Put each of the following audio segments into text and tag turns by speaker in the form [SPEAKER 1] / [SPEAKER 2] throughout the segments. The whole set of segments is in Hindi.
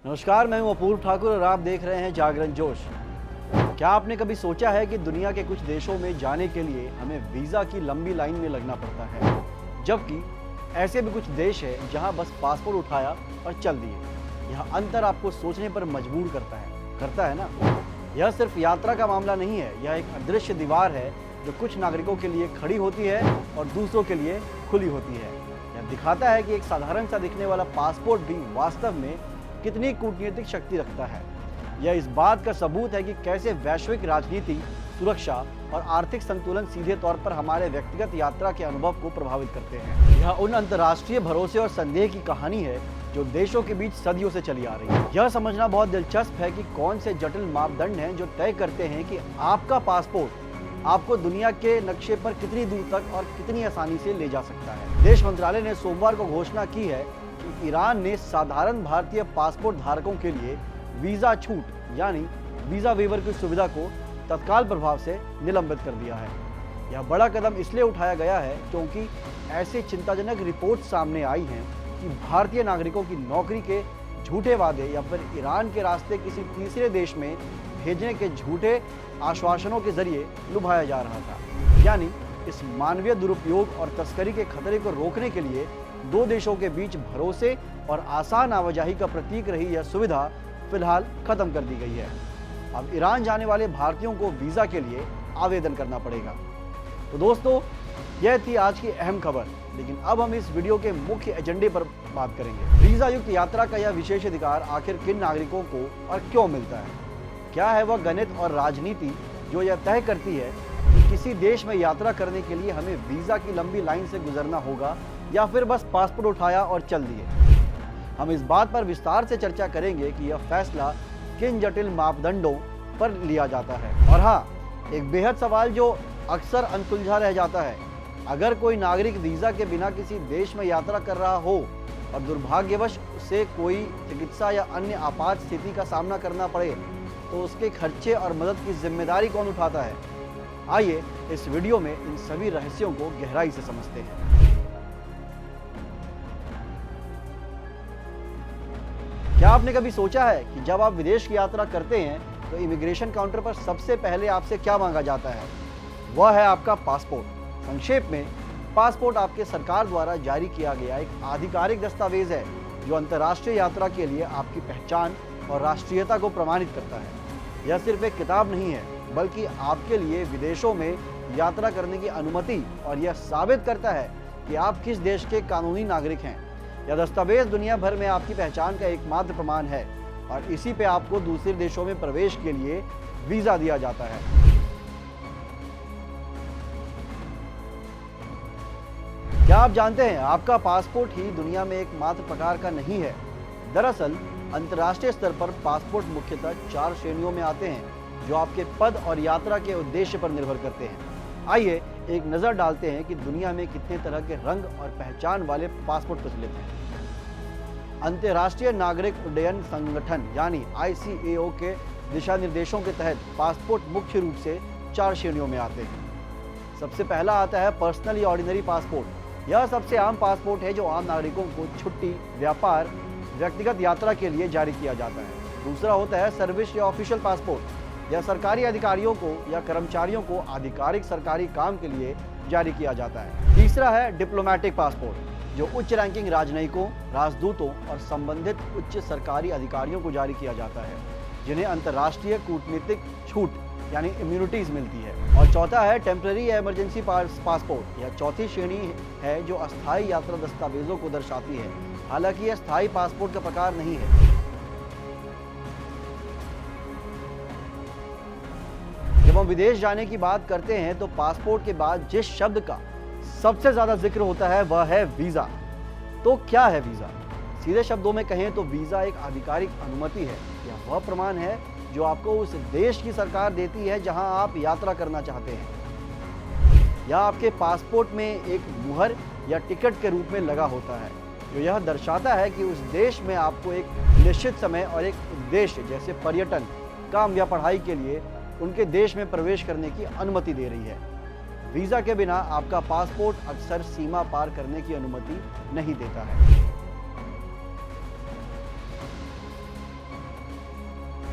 [SPEAKER 1] नमस्कार, मैं हूं अपूर्व ठाकुर और आप देख रहे हैं जागरण जोश। क्या आपने कभी सोचा है कि दुनिया के कुछ देशों में जाने के लिए हमें वीज़ा की लंबी लाइन में लगना पड़ता है, जबकि ऐसे भी कुछ देश हैं जहां बस पासपोर्ट उठाया और चल दिए। यह अंतर आपको सोचने पर मजबूर करता है ना। यह सिर्फ यात्रा का मामला नहीं है, यह एक अदृश्य दीवार है जो कुछ नागरिकों के लिए खड़ी होती है और दूसरों के लिए खुली होती है। यह दिखाता है कि एक साधारण सा दिखने वाला पासपोर्ट भी वास्तव में कितनी कूटनीतिक शक्ति रखता है। यह इस बात का सबूत है कि कैसे वैश्विक राजनीति, सुरक्षा और आर्थिक संतुलन सीधे तौर पर हमारे व्यक्तिगत यात्रा के अनुभव को प्रभावित करते हैं। यह उन अंतर्राष्ट्रीय भरोसे और संदेह की कहानी है जो देशों के बीच सदियों से चली आ रही है। यह समझना बहुत दिलचस्प है कि कौन से जटिल मापदंड हैं जो तय करते हैं कि आपका पासपोर्ट आपको दुनिया के नक्शे पर कितनी दूर तक और कितनी आसानी से ले जा सकता है। विदेश मंत्रालय ने सोमवार को घोषणा की है कि ईरान ने साधारण भारतीय पासपोर्ट धारकों के लिए वीजा छूट यानी वीजा वेवर की सुविधा को तत्काल प्रभाव से निलंबित कर दिया है। यह बड़ा कदम इसलिए उठाया गया है क्योंकि ऐसी चिंताजनक रिपोर्ट सामने आई हैं कि भारतीय नागरिकों की नौकरी के झूठे वादे या फिर ईरान के रास्ते किसी तीसरे देश में भेजने के झूठे आश्वासनों के जरिए लुभाया जा रहा था। यानी इस मानवीय दुरुपयोग और तस्करी के खतरे को रोकने के लिए दो देशों के बीच भरोसे और आसान आवाजाही का प्रतीक रही यह सुविधा फिलहाल खत्म कर दी गई है। अब ईरान जाने वाले भारतीयों को वीजा के लिए आवेदन करना पड़ेगा। तो दोस्तों, यह थी आज की अहम खबर, लेकिन अब हम इस वीडियो के मुख्य एजेंडे पर बात करेंगे। वीजा युक्त यात्रा का यह विशेष अधिकार आखिर किन नागरिकों को और क्यों मिलता है? क्या है वह गणित और राजनीति जो यह तय करती है कि किसी देश में यात्रा करने के लिए हमें वीजा की लंबी लाइन से गुजरना होगा या फिर बस पासपोर्ट उठाया और चल दिए? हम इस बात पर विस्तार से चर्चा करेंगे कि यह फैसला किन जटिल मापदंडों पर लिया जाता है। और हाँ, एक बेहद सवाल जो अक्सर अनसुलझा रह जाता है, अगर कोई नागरिक वीजा के बिना किसी देश में यात्रा कर रहा हो और दुर्भाग्यवश उसे कोई चिकित्सा या अन्य आपात स्थिति का सामना करना पड़े, तो उसके खर्चे और मदद की जिम्मेदारी कौन उठाता है? आइए इस वीडियो में इन सभी रहस्यों को गहराई से समझते हैं। क्या आपने कभी सोचा है कि जब आप विदेश की यात्रा करते हैं तो इमिग्रेशन काउंटर पर सबसे पहले आपसे क्या मांगा जाता है? वह है आपका पासपोर्ट। संक्षेप में, पासपोर्ट आपके सरकार द्वारा जारी किया गया एक आधिकारिक दस्तावेज है जो अंतर्राष्ट्रीय यात्रा के लिए आपकी पहचान और राष्ट्रीयता को प्रमाणित करता है। यह सिर्फ एक किताब नहीं है, बल्कि आपके लिए विदेशों में यात्रा करने की अनुमति और यह साबित करता है कि आप किस देश के कानूनी नागरिक हैं। यह दस्तावेज दुनिया भर में आपकी पहचान का एकमात्र प्रमाण है और इसी पे आपको दूसरे देशों में प्रवेश के लिए वीजा दिया जाता है। क्या आप जानते हैं, आपका पासपोर्ट ही दुनिया में एकमात्र प्रकार का नहीं है। दरअसल अंतर्राष्ट्रीय स्तर पर पासपोर्ट मुख्यतः 4 श्रेणियों में आते हैं जो आपके पद और यात्रा के उद्देश्य पर निर्भर करते हैं। आइए एक नज़र डालते हैं कि दुनिया में कितने तरह के रंग और पहचान वाले पासपोर्ट प्रचलित हैं। अंतर्राष्ट्रीय नागरिक उड्डयन संगठन यानी ICAO के दिशा निर्देशों के तहत पासपोर्ट मुख्य रूप से 4 श्रेणियों में आते हैं। सबसे पहला आता है पर्सनल या ऑर्डिनरी पासपोर्ट। यह सबसे आम पासपोर्ट है जो आम नागरिकों को छुट्टी, व्यापार, व्यक्तिगत यात्रा के लिए जारी किया जाता है। दूसरा होता है सर्विस या ऑफिशियल पासपोर्ट। यह सरकारी अधिकारियों को या कर्मचारियों को आधिकारिक सरकारी काम के लिए जारी किया जाता है। तीसरा है डिप्लोमेटिक पासपोर्ट, जो उच्च रैंकिंग राजनयिकों, राजदूतों और संबंधित उच्च सरकारी अधिकारियों को जारी किया जाता है, जिन्हें अंतर्राष्ट्रीय कूटनीतिक छूट यानी इम्यूनिटीज मिलती है। और चौथा है टेम्पररी या इमरजेंसी पासपोर्ट। यह चौथी श्रेणी है जो अस्थायी यात्रा दस्तावेजों को दर्शाती है, हालांकि यह स्थायी पासपोर्ट का प्रकार नहीं है। जब हम विदेश जाने की बात करते हैं तो पासपोर्ट के बाद जिस शब्द का सबसे ज्यादा जिक्र होता है वह है वीजा। तो क्या है वीजा? सीधे शब्दों में कहें तो वीजा एक आधिकारिक अनुमति है। यह वह प्रमाण है जो आपको उस देश की सरकार देती है जहां आप यात्रा करना चाहते हैं। यह आपके पासपोर्ट में एक मुहर या टिकट के रूप में लगा होता है जो यह दर्शाता है कि उस देश में आपको एक निश्चित समय और एक उद्देश्य जैसे पर्यटन, काम या पढ़ाई के लिए उनके देश में प्रवेश करने की अनुमति दे रही है। वीजा के बिना आपका पासपोर्ट अक्सर सीमा पार करने की अनुमति नहीं देता है।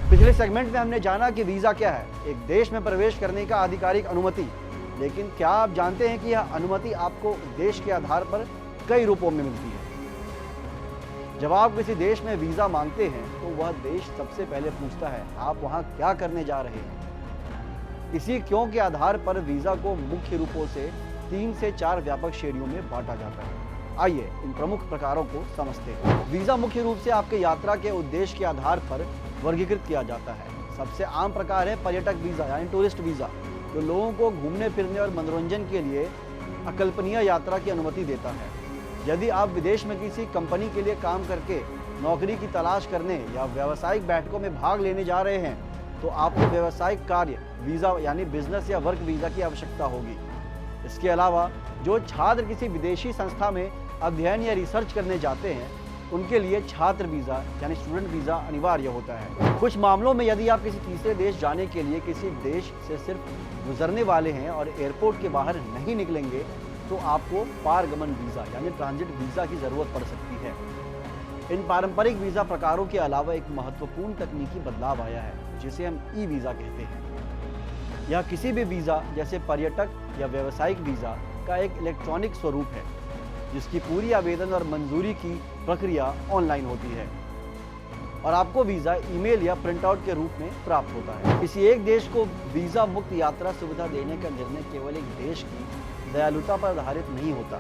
[SPEAKER 1] पिछले सेगमेंट में हमने जाना कि वीज़ा क्या है, एक देश में प्रवेश करने का आधिकारिक अनुमति। लेकिन क्या आप जानते हैं कि यह अनुमति आपको देश के आधार पर कई रूपों में मिलती है। जब आप किसी देश में वीज़ा मांगते हैं तो वह देश सबसे पहले पूछता है आप वहाँ क्या करने जा रहे हैं। इसी क्यों के आधार पर वीज़ा को मुख्य रूपों से 3 से 4 व्यापक श्रेणियों में बांटा जाता है। आइए इन प्रमुख प्रकारों को समझते हैं। वीज़ा मुख्य रूप से आपके यात्रा के उद्देश्य के आधार पर वर्गीकृत किया जाता है। सबसे आम प्रकार है पर्यटक वीज़ा यानी टूरिस्ट वीज़ा, जो लोगों को घूमने फिरने और मनोरंजन के लिए अकल्पनीय यात्रा की अनुमति देता है। यदि आप विदेश में किसी कंपनी के लिए काम करके नौकरी की तलाश करने या व्यावसायिक बैठकों में भाग लेने जा रहे हैं तो आपको व्यावसायिक कार्य वीज़ा यानी बिजनेस या वर्क वीज़ा की आवश्यकता होगी। इसके अलावा जो छात्र किसी विदेशी संस्था में अध्ययन या रिसर्च करने जाते हैं उनके लिए छात्र वीज़ा यानी स्टूडेंट वीज़ा अनिवार्य होता है। कुछ मामलों में यदि आप किसी तीसरे देश जाने के लिए किसी देश से सिर्फ गुजरने वाले हैं और एयरपोर्ट के बाहर नहीं निकलेंगे तो आपको पारगमन वीज़ा यानी ट्रांजिट वीज़ा की ज़रूरत पड़ सकती है। इन पारंपरिक वीज़ा प्रकारों के अलावा एक महत्वपूर्ण तकनीकी बदलाव आया है जिसे हम ई वीज़ा कहते हैं। यह किसी भी वीज़ा जैसे पर्यटक या व्यावसायिक वीज़ा का एक इलेक्ट्रॉनिक स्वरूप है जिसकी पूरी आवेदन और मंजूरी की प्रक्रिया ऑनलाइन होती है और आपको वीज़ा ईमेल या प्रिंटआउट के रूप में प्राप्त होता है। किसी एक देश को वीज़ा मुक्त यात्रा सुविधा देने का निर्णय केवल एक देश की दयालुता पर आधारित नहीं होता।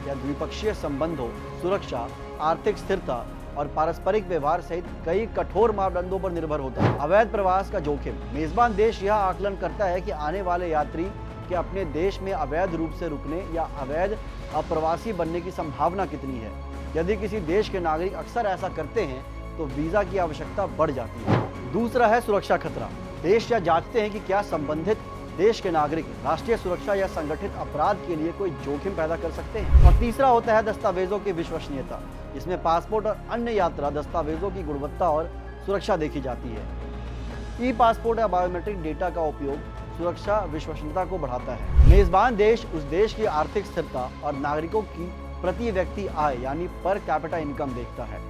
[SPEAKER 1] यह द्विपक्षीय संबंधों, सुरक्षा, आर्थिक स्थिरता और पारस्परिक व्यवहार सहित कई कठोर मापदंडों पर निर्भर होता है। अवैध प्रवास का जोखिम। मेजबान देश यह आकलन करता है कि आने वाले यात्री के अपने देश में अवैध रूप से रुकने या अवैध अप्रवासी बनने की संभावना कितनी है। यदि किसी देश के नागरिक अक्सर ऐसा करते हैं तो वीज़ा की आवश्यकता बढ़ जाती है। दूसरा है सुरक्षा खतरा। देश यह जांचते हैं कि क्या संबंधित देश के नागरिक राष्ट्रीय सुरक्षा या संगठित अपराध के लिए कोई जोखिम पैदा कर सकते हैं। और तीसरा होता है दस्तावेजों की विश्वसनीयता, जिसमें पासपोर्ट और अन्य यात्रा दस्तावेजों की गुणवत्ता और सुरक्षा देखी जाती है। ई पासपोर्ट या बायोमेट्रिक डेटा का उपयोग सुरक्षा विश्वसनीयता को बढ़ाता है। मेजबान देश उस देश की आर्थिक स्थिरता और नागरिकों की प्रति व्यक्ति आय यानी पर कैपिटा इनकम देखता है।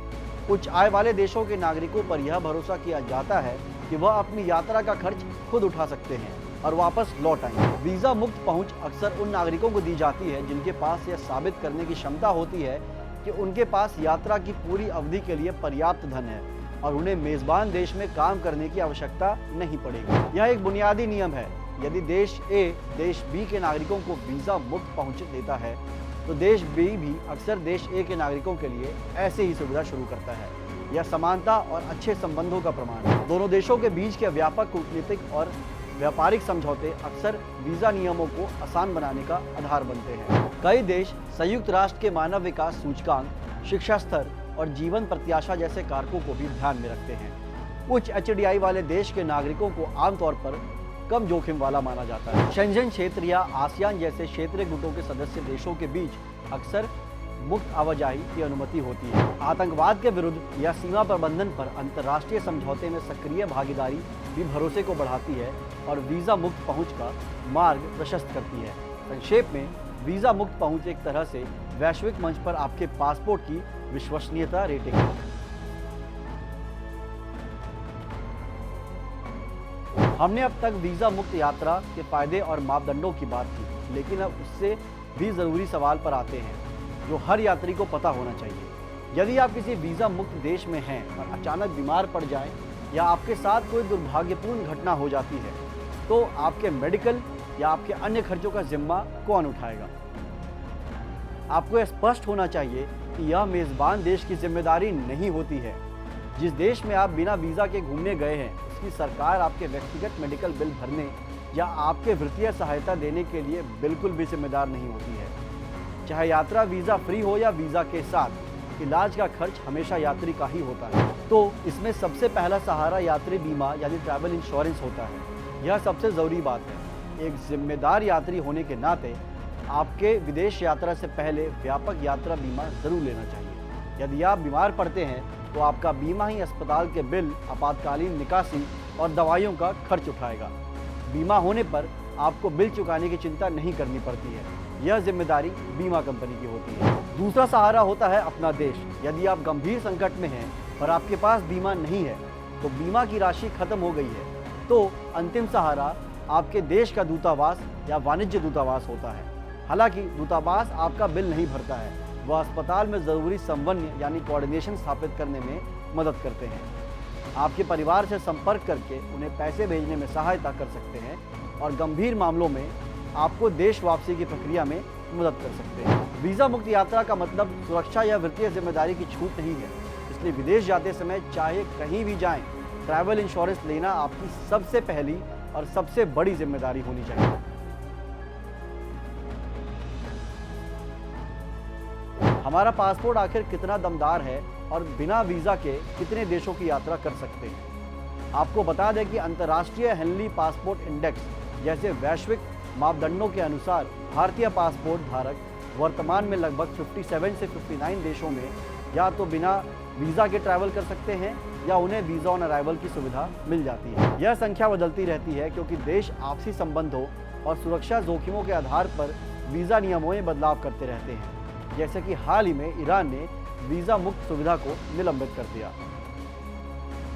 [SPEAKER 1] उच्च आय वाले देशों के नागरिकों पर यह भरोसा किया जाता है कि वह अपनी यात्रा का खर्च खुद उठा सकते हैं और वापस लौट आएंगे। वीज़ा मुक्त पहुंच अक्सर उन नागरिकों को दी जाती है जिनके पास यह साबित करने की क्षमता होती है कि उनके पास यात्रा की पूरी अवधि के लिए पर्याप्त धन है और उन्हें मेजबान देश में काम करने की आवश्यकता नहीं पड़ेगी। यह एक बुनियादी नियम है। यदि देश ए देश बी के नागरिकों को वीज़ा मुक्त पहुंच देता है तो देश बी भी अक्सर देश ए के नागरिकों के लिए ऐसे ही सुविधा शुरू करता है। यह समानता और अच्छे संबंधों का प्रमाण है। दोनों देशों के बीच के व्यापक कूटनीतिक और व्यापारिक समझौते अक्सर वीज़ा नियमों को आसान बनाने का आधार बनते हैं। कई देश संयुक्त राष्ट्र के मानव विकास सूचकांक, शिक्षा स्तर और जीवन प्रत्याशा जैसे कारकों को भी ध्यान में रखते हैं। उच्च HDI वाले देश के नागरिकों को आमतौर पर कम जोखिम वाला माना जाता है। शेंजन क्षेत्र या आसियान जैसे क्षेत्रीय गुटों के सदस्य देशों के बीच अक्सर मुक्त आवाजाही की अनुमति होती है। आतंकवाद के विरुद्ध या सीमा प्रबंधन पर अंतर्राष्ट्रीय समझौते में सक्रिय भागीदारी भी भरोसे को बढ़ाती है और वीज़ा मुक्त पहुंच का मार्ग प्रशस्त करती है। संक्षेप में, वीज़ा मुक्त पहुंच एक तरह से वैश्विक मंच पर आपके पासपोर्ट की विश्वसनीयता रेटिंग है। हमने अब तक वीज़ा मुक्त यात्रा के फायदे और मापदंडों की बात की, लेकिन अब उससे भी ज़रूरी सवाल पर आते हैं जो हर यात्री को पता होना चाहिए। यदि आप किसी वीज़ा मुक्त देश में हैं और अचानक बीमार पड़ जाएं या आपके साथ कोई दुर्भाग्यपूर्ण घटना हो जाती है तो आपके मेडिकल या आपके अन्य खर्चों का जिम्मा कौन उठाएगा। आपको यह स्पष्ट होना चाहिए कि यह मेज़बान देश की जिम्मेदारी नहीं होती है। जिस देश में आप बिना वीज़ा के घूमने गए हैं उसकी सरकार आपके व्यक्तिगत मेडिकल बिल भरने या आपके वित्तीय सहायता देने के लिए बिल्कुल भी जिम्मेदार नहीं होती है। चाहे यात्रा वीज़ा फ्री हो या वीज़ा के साथ, इलाज का खर्च हमेशा यात्री का ही होता है। तो इसमें सबसे पहला सहारा यात्री बीमा यानी ट्रैवल इंश्योरेंस होता है। यह सबसे ज़रूरी बात है। एक जिम्मेदार यात्री होने के नाते आपके विदेश यात्रा से पहले व्यापक यात्रा बीमा ज़रूर लेना चाहिए। यदि आप बीमार पड़ते हैं तो आपका बीमा ही अस्पताल के बिल, आपातकालीन निकासी और दवाइयों का खर्च उठाएगा। बीमा होने पर आपको बिल चुकाने की चिंता नहीं करनी पड़ती है। यह जिम्मेदारी बीमा कंपनी की होती है। दूसरा सहारा होता है अपना देश। यदि आप गंभीर संकट में हैं और आपके पास बीमा नहीं है तो बीमा की राशि खत्म हो गई है, तो अंतिम सहारा आपके देश का दूतावास या वाणिज्य दूतावास होता है। हालांकि दूतावास आपका बिल नहीं भरता है, वह अस्पताल में ज़रूरी समन्वय यानी कोऑर्डिनेशन स्थापित करने में मदद करते हैं। आपके परिवार से संपर्क करके उन्हें पैसे भेजने में सहायता कर सकते हैं और गंभीर मामलों में आपको देश वापसी की प्रक्रिया में मदद कर सकते हैं। वीज़ा मुक्त यात्रा का मतलब सुरक्षा या वित्तीय जिम्मेदारी की छूट नहीं है, इसलिए विदेश जाते समय चाहे कहीं भी जाएं, ट्रैवल इंश्योरेंस लेना आपकी सबसे पहली और सबसे बड़ी जिम्मेदारी होनी चाहिए। हमारा पासपोर्ट आखिर कितना दमदार है और बिना वीज़ा के कितने देशों की यात्रा कर सकते हैं? आपको बता दें कि अंतर्राष्ट्रीय हेनली पासपोर्ट इंडेक्स जैसे वैश्विक मापदंडों के अनुसार भारतीय पासपोर्ट धारक वर्तमान में लगभग 57 से 59 देशों में या तो बिना वीज़ा के ट्रैवल कर सकते हैं या उन्हें वीज़ा ऑन अराइवल की सुविधा मिल जाती है। यह संख्या बदलती रहती है क्योंकि देश आपसी संबंधों और सुरक्षा जोखिमों के आधार पर वीज़ा नियमों में बदलाव करते रहते हैं, जैसे कि हाल ही में ईरान ने वीज़ा मुक्त सुविधा को निलंबित कर दिया।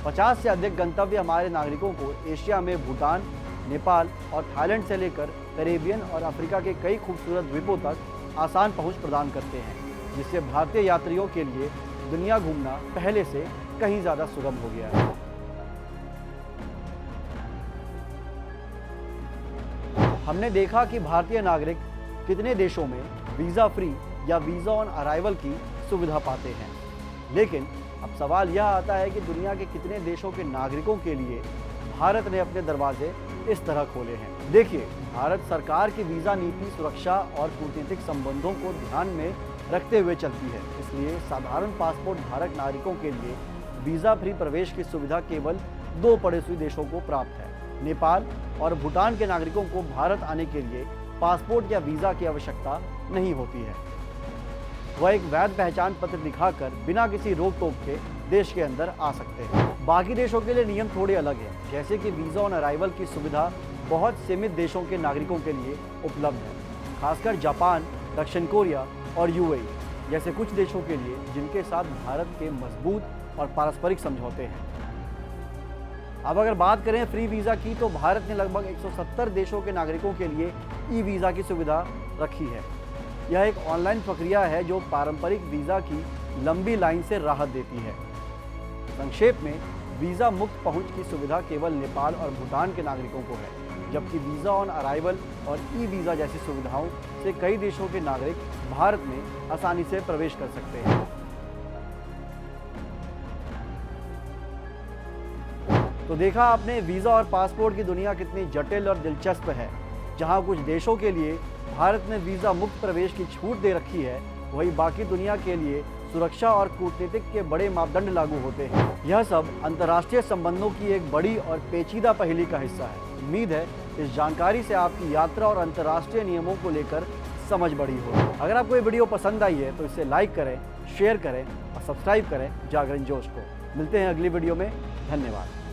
[SPEAKER 1] 50 से अधिक गंतव्य हमारे नागरिकों को एशिया में भूटान, नेपाल और थाईलैंड से लेकर कैरेबियन और अफ्रीका के कई खूबसूरत द्वीपों तक आसान पहुंच प्रदान करते हैं, जिससे भारतीय यात्रियों के लिए दुनिया घूमना पहले से कहीं ज़्यादा सुगम हो गया है। हमने देखा कि भारतीय नागरिक कितने देशों में वीज़ा फ्री या वीज़ा ऑन अराइवल की सुविधा पाते हैं, लेकिन अब सवाल यह आता है कि दुनिया के कितने देशों के नागरिकों के लिए भारत ने अपने दरवाजे इस तरह खोले हैं। देखिए, भारत सरकार की वीज़ा नीति सुरक्षा और कूटनीतिक संबंधों को ध्यान में रखते हुए चलती है, इसलिए साधारण पासपोर्ट धारक नागरिकों के लिए वीज़ा फ्री प्रवेश की सुविधा केवल 2 पड़ोसी देशों को प्राप्त है। नेपाल और भूटान के नागरिकों को भारत आने के लिए पासपोर्ट या वीज़ा की आवश्यकता नहीं होती है, वह एक वैध पहचान पत्र दिखाकर बिना किसी रोक टोक के देश के अंदर आ सकते हैं। बाकी देशों के लिए नियम थोड़े अलग हैं, जैसे कि वीज़ा ऑन अराइवल की सुविधा बहुत सीमित देशों के नागरिकों के लिए उपलब्ध है, खासकर जापान, दक्षिण कोरिया और यूएई जैसे कुछ देशों के लिए जिनके साथ भारत के मजबूत और पारस्परिक समझौते हैं। अब अगर बात करें फ्री वीज़ा की, तो भारत ने लगभग 170 देशों के नागरिकों के लिए ई वीज़ा की सुविधा रखी है। यह एक ऑनलाइन प्रक्रिया है जो पारंपरिक वीज़ा की लंबी लाइन से राहत देती है। संक्षेप में, वीज़ा मुक्त पहुंच की सुविधा केवल नेपाल और भूटान के नागरिकों को है, जबकि वीज़ा ऑन अराइवल और ई वीज़ा जैसी सुविधाओं से कई देशों के नागरिक भारत में आसानी से प्रवेश कर सकते हैं। तो देखा आपने, वीज़ा और पासपोर्ट की दुनिया कितनी जटिल और दिलचस्प है। जहां कुछ देशों के लिए भारत ने वीज़ा मुक्त प्रवेश की छूट दे रखी है, वहीं बाकी दुनिया के लिए सुरक्षा और कूटनीतिक के बड़े मापदंड लागू होते हैं। यह सब अंतर्राष्ट्रीय संबंधों की एक बड़ी और पेचीदा पहेली का हिस्सा है। उम्मीद है इस जानकारी से आपकी यात्रा और अंतर्राष्ट्रीय नियमों को लेकर समझ बढ़ी हो। अगर आपको ये वीडियो पसंद आई है तो इसे लाइक करें, शेयर करें और सब्सक्राइब करें जागरण जोश को। मिलते हैं अगली वीडियो में। धन्यवाद।